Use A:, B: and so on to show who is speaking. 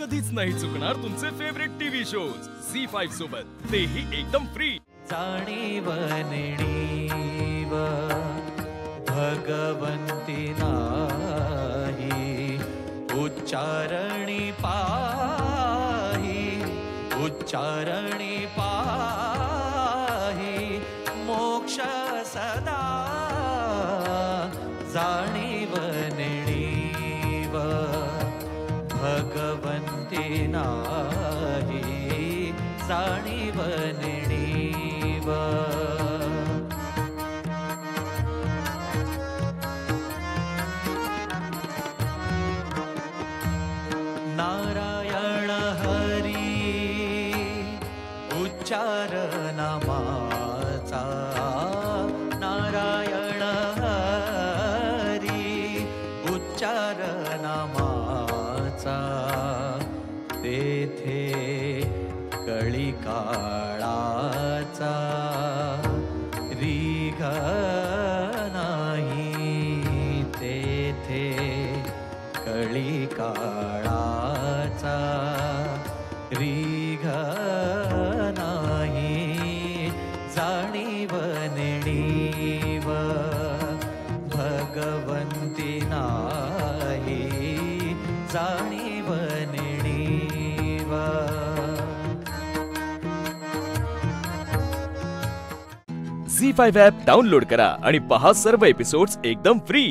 A: कधीच नाही चुकणार तुमचे फेवरेट टीव्ही शोज झी5 सोबत, तेही एकदम फ्री।
B: जाणीव नेणीव भगवंती नाही, उच्चारणी पाही मोक्ष सदा। जाणीव नेणीव भगवंती नाही, जाणीव नेणीव। नारायण हरी उच्चार नामाचा, नारायण हरी उच्चार नामाचा। तेथे कळी काळाचा रीघ नाही, तेथे कळी काळाचा रीघ नाही। जाणीव नेणीव भगवंती नाही, जाणीव नेणीव।
A: झी5 ॲप डाउनलोड करा आणि पहा सर्व एपिसोड्स एकदम फ्री।